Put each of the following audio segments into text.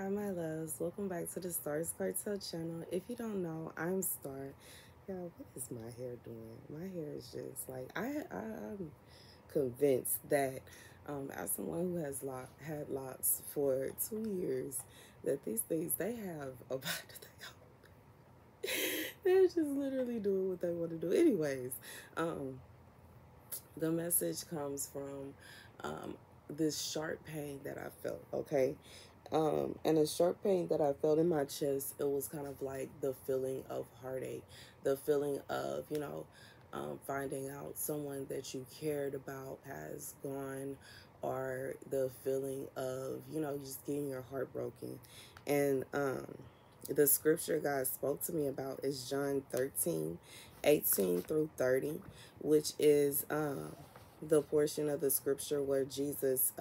Hi, my loves. Welcome back to the Stars Cartel channel. If you don't know, I'm Star. Yo, what is my hair doing? My hair is just like I'm convinced that, as someone who has had locks for 2 years, that these things they have a body. They're just literally doing what they want to do. Anyways, um, the message comes from this sharp pain that I felt. Okay, and a sharp pain that I felt in my chest, it was kind of like the feeling of heartache, the feeling of, finding out someone that you cared about has gone, or the feeling of, just getting your heart broken. And the scripture God spoke to me about is John 13:18 through 30, which is the portion of the scripture where Jesus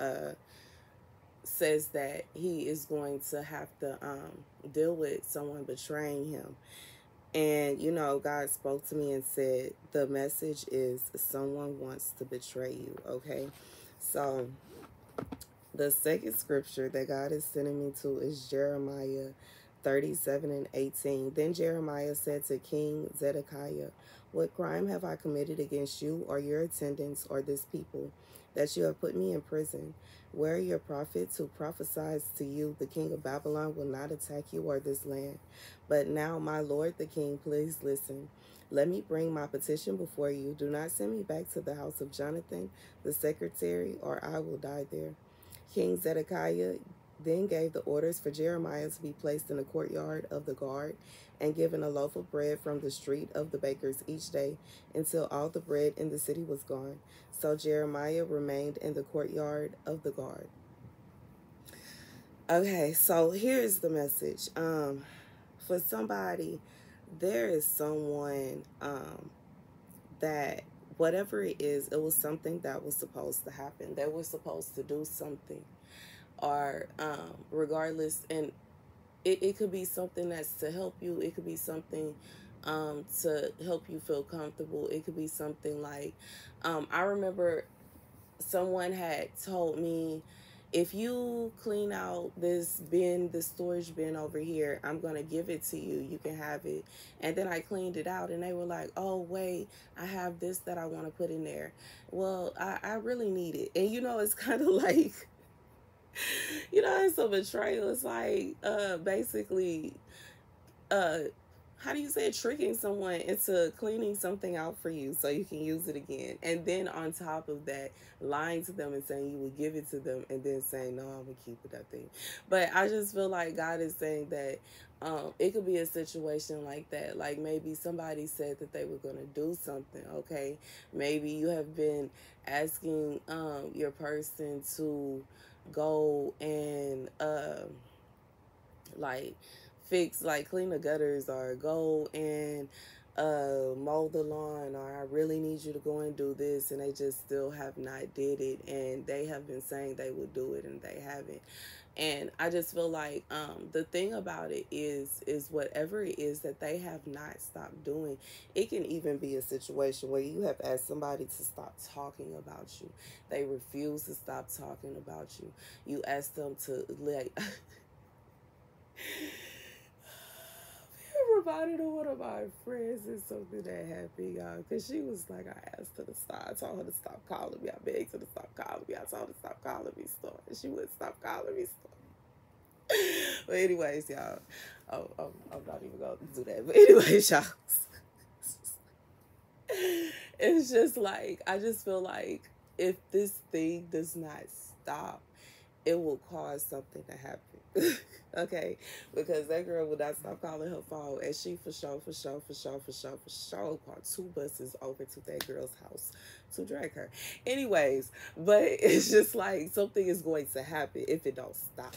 says that he is going to have to deal with someone betraying him. And, God spoke to me and said, the message is someone wants to betray you, okay? So, the second scripture that God is sending me to is Jeremiah 37:18. Then Jeremiah said to King Zedekiah, "What crime have I committed against you or your attendants or this people, that you have put me in prison? Where are your prophets who prophesied to you, the king of Babylon will not attack you or this land? But now, my lord the king, please listen. Let me bring my petition before you. Do not send me back to the house of Jonathan, the secretary, or I will die there." King Zedekiah then gave the orders for Jeremiah to be placed in the courtyard of the guard and given a loaf of bread from the street of the bakers each day until all the bread in the city was gone. So Jeremiah remained in the courtyard of the guard. Okay, so here's the message. For somebody, there is someone that whatever it is, it was something that was supposed to happen. They were supposed to do something, or regardless, and it could be something that's to help you. It could be something to help you feel comfortable. It could be something like, I remember someone had told me, if you clean out this bin, this storage bin over here, I'm going to give it to you. You can have it. And then I cleaned it out and they were like, oh, wait, I have this that I want to put in there. Well, I really need it. And, it's kind of like, it's a betrayal. It's like basically, uh, how do you say it? Tricking someone into cleaning something out for you so you can use it again. And then on top of that, lying to them and saying you would give it to them and then saying, no, I'm going to keep it, that thing. But I just feel like God is saying that it could be a situation like that. Like maybe somebody said that they were going to do something, okay? Maybe you have been asking your person to go and like fix, like clean the gutters, or go and mow the lawn, or I really need you to go and do this, and they just still have not did it, and they have been saying they would do it and they haven't. And I just feel like the thing about it is whatever it is that they have not stopped doing, it can even be a situation where you have asked somebody to stop talking about you. They refuse to stop talking about you. You ask them to, like, reminded of one of my friends is something that happened, y'all. Because she was like, I asked her to stop. I told her to stop calling me. I begged her to stop calling me. I told her to stop calling me stuff. And she wouldn't stop calling me stuff. But anyways, y'all. Oh, I'm not even going to do that. But anyways, y'all. It's just like, I just feel like if this thing does not stop, it will cause something to happen. Okay, because that girl would not stop calling her phone, and she for sure called 2 buses over to that girl's house to drag her. Anyways, but it's just like something is going to happen if it don't stop.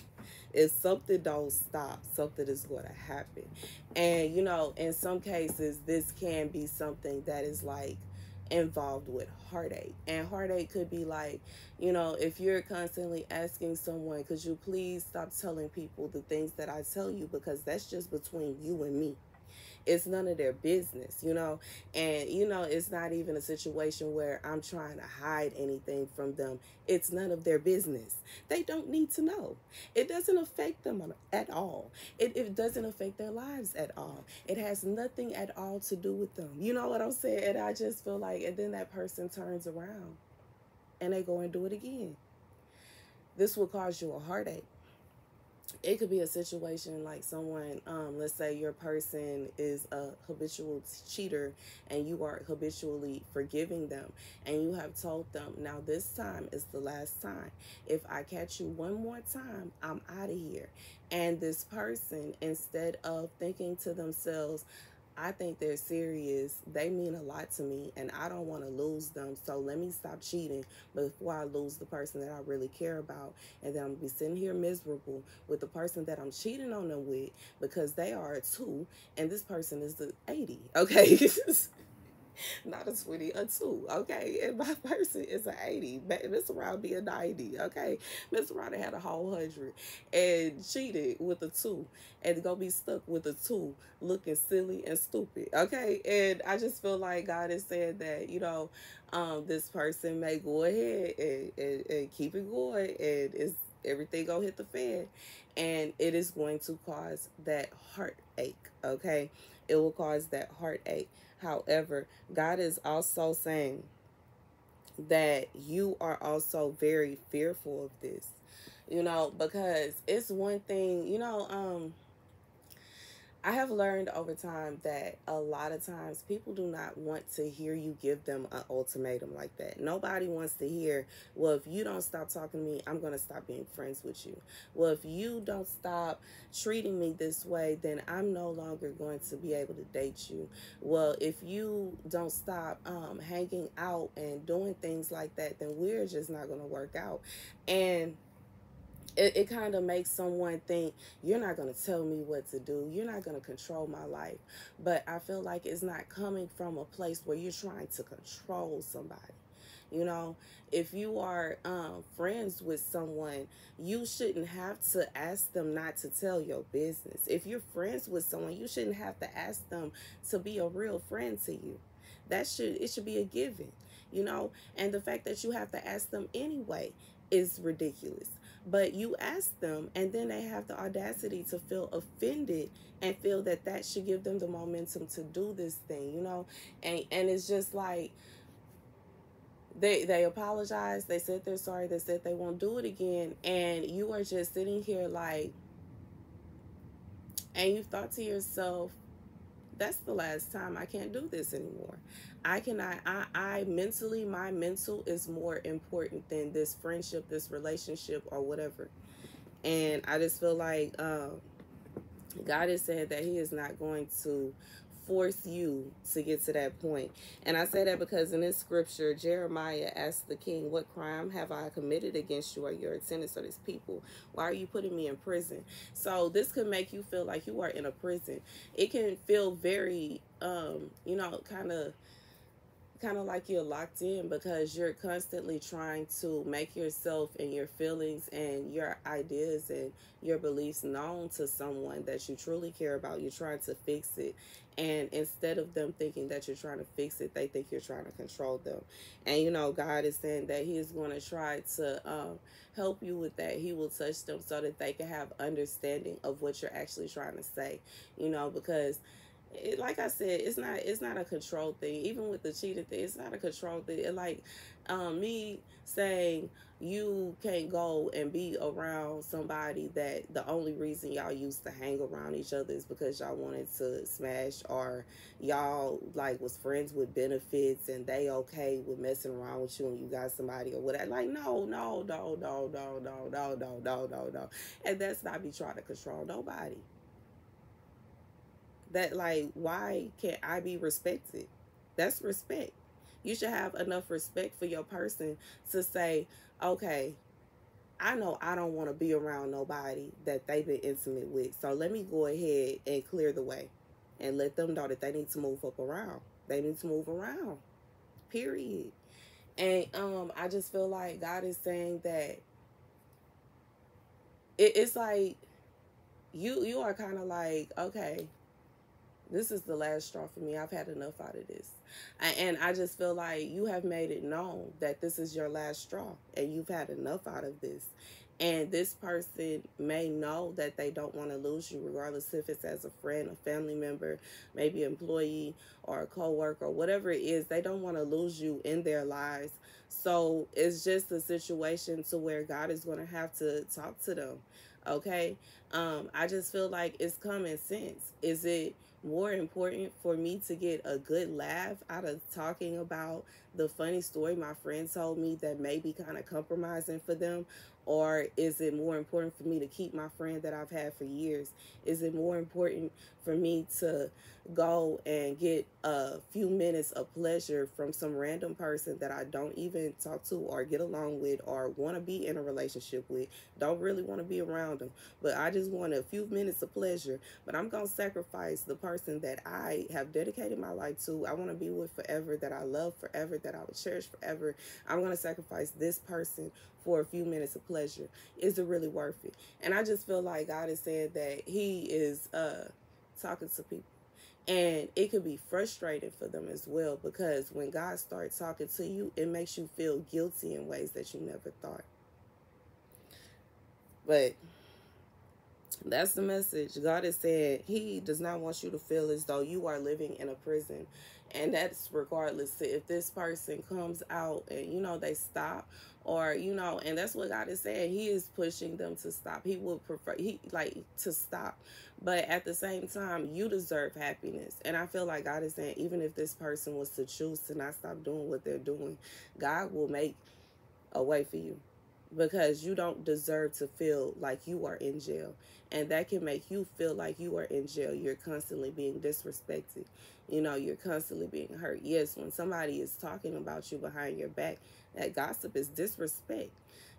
If something don't stop, something is going to happen. And in some cases, this can be something that is like involved with heartache. And heartache could be like, if you're constantly asking someone, could you please stop telling people the things that I tell you, because that's just between you and me. It's none of their business, you know. And you know, it's not even a situation where I'm trying to hide anything from them. It's none of their business. They don't need to know. It doesn't affect them at all. It doesn't affect their lives at all. It has nothing at all to do with them. You know what I'm saying? And I just feel like, and then that person turns around and they go and do it again. This will cause you a heartache. It could be a situation like someone, let's say your person is a habitual cheater and you are habitually forgiving them, and you have told them, now this time is the last time. If I catch you one more time, I'm out of here. And this person, instead of thinking to themselves, I think they're serious. They mean a lot to me, and I don't want to lose them. So let me stop cheating before I lose the person that I really care about. And then I'm gonna be sitting here miserable with the person that I'm cheating on them with, because they are a 2 and this person is the 80. Okay. Not a 20, a 2, okay? And my person is an 80. Mr. Round be a 90, okay? Mr. Round had a whole 100 and cheated with a 2 and gonna be stuck with a 2 looking silly and stupid, okay? And I just feel like God is saying that, you know, this person may go ahead and keep it going, and it's everything gonna hit the fan, and it is going to cause that heartache, okay? It will cause that heartache. However, God is also saying that you are also very fearful of this, you know, because it's one thing, you know, I have learned over time that a lot of times people do not want to hear you give them an ultimatum like that. Nobody wants to hear, well, if you don't stop talking to me, I'm going to stop being friends with you. Well, if you don't stop treating me this way, then I'm no longer going to be able to date you. Well, if you don't stop hanging out and doing things like that, then we're just not going to work out. And it kind of makes someone think, you're not going to tell me what to do, you're not going to control my life. But I feel like it's not coming from a place where you're trying to control somebody. You know, if you are friends with someone, you shouldn't have to ask them not to tell your business. If you're friends with someone, you shouldn't have to ask them to be a real friend to you. It should be a given, you know. And the fact that you have to ask them anyway is ridiculous. But you ask them, and then they have the audacity to feel offended and feel that that should give them the momentum to do this thing, you know. And it's just like, they apologize, they said they're sorry, they said they won't do it again, and you are just sitting here like, and you thought to yourself, that's the last time. I can't do this anymore. I cannot. I mentally, my mental is more important than this friendship, this relationship, or whatever. And I just feel like God has said that He is not going to force you to get to that point. And I say that because in this scripture, Jeremiah asked the king, what crime have I committed against you or your attendants or this people? Why are you putting me in prison? So this could make you feel like you are in a prison. It can feel very, you know, kind of like you're locked in, because you're constantly trying to make yourself and your feelings and your ideas and your beliefs known to someone that you truly care about. You're trying to fix it, and instead of them thinking that you're trying to fix it, they think you're trying to control them. And you know, God is saying that He is going to try to help you with that. He will touch them so that they can have understanding of what you're actually trying to say, you know, because like I said, it's not a control thing. Even with the cheating thing, it's not a control thing. Like me saying you can't go and be around somebody that the only reason y'all used to hang around each other is because y'all wanted to smash, or y'all like was friends with benefits and they okay with messing around with you and you got somebody or whatever. Like no, no, no, no, no, no, no, no, no, no, no. And that's not me trying to control nobody. That, like, why can't I be respected? That's respect. You should have enough respect for your person to say, okay, I know I don't want to be around nobody that they've been intimate with, so let me go ahead and clear the way and let them know that they need to move up around. They need to move around, period. And I just feel like God is saying that it's like you are kind of like, okay, This is the last straw for me. I've had enough out of this. And I just feel like you have made it known that this is your last straw and you've had enough out of this. And this person may know that they don't want to lose you, regardless if it's as a friend, a family member, maybe an employee or a coworker, whatever it is. They don't want to lose you in their lives. So it's just a situation to where God is going to have to talk to them. Okay. I just feel like it's common sense. Is it more important for me to get a good laugh out of talking about the funny story my friend told me that may be kind of compromising for them? Or is it more important for me to keep my friend that I've had for years? Is it more important for me to go and get a few minutes of pleasure from some random person that I don't even talk to or get along with or want to be in a relationship with? Don't really want to be around them, but I just want a few minutes of pleasure. But I'm going to sacrifice the person that I have dedicated my life to, I want to be with forever, that I love forever, that I will cherish forever. I'm going to sacrifice this person for a few minutes of pleasure. Is it really worth it? And I just feel like God is saying that He is talking to people. And it could be frustrating for them as well, because when God starts talking to you, it makes you feel guilty in ways that you never thought. But that's the message. God is saying He does not want you to feel as though you are living in a prison. And that's regardless if this person comes out and, they stop, or, and that's what God is saying. He is pushing them to stop. He would prefer, to stop. But at the same time, you deserve happiness. And I feel like God is saying, even if this person was to choose to not stop doing what they're doing, God will make a way for you, because you don't deserve to feel like you are in jail. And that can make you feel like you are in jail. You're constantly being disrespected. You're constantly being hurt. Yes, when somebody is talking about you behind your back, that gossip is disrespect.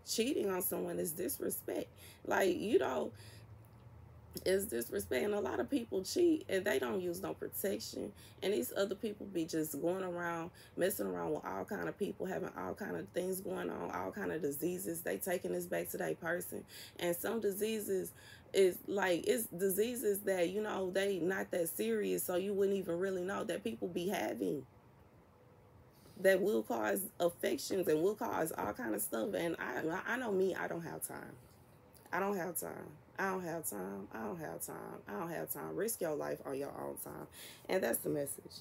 Cheating on someone is disrespect. Like, is disrespect. And a lot of people cheat and they don't use no protection, and these other people be just going around messing around with all kind of people, having all kind of things going on, all kind of diseases. They taking this back to their person. And some diseases is like, it's diseases that they not that serious, so you wouldn't even really know that people be having, that will cause affections and will cause all kind of stuff. And I know me, I don't have time. I don't have time. I don't have time. I don't have time. I don't have time. Risk your life on your own time. And that's the message.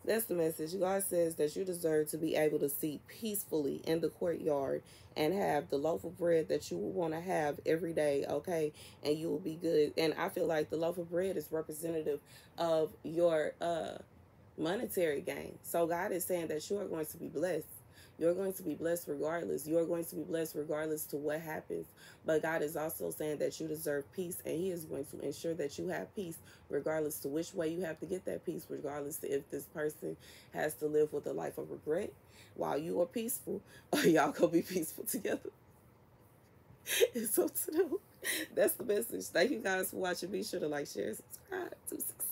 That's the message. God says that you deserve to be able to sit peacefully in the courtyard and have the loaf of bread that you will want to have every day, okay? And you will be good. And I feel like the loaf of bread is representative of your monetary gain. So God is saying that you are going to be blessed. You're going to be blessed regardless. You're going to be blessed regardless to what happens. But God is also saying that you deserve peace, and He is going to ensure that you have peace regardless to which way you have to get that peace, regardless to if this person has to live with a life of regret while you are peaceful, or y'all gonna be peaceful together. It's up to them. That's the message. Thank you guys for watching. Be sure to like, share, subscribe to success.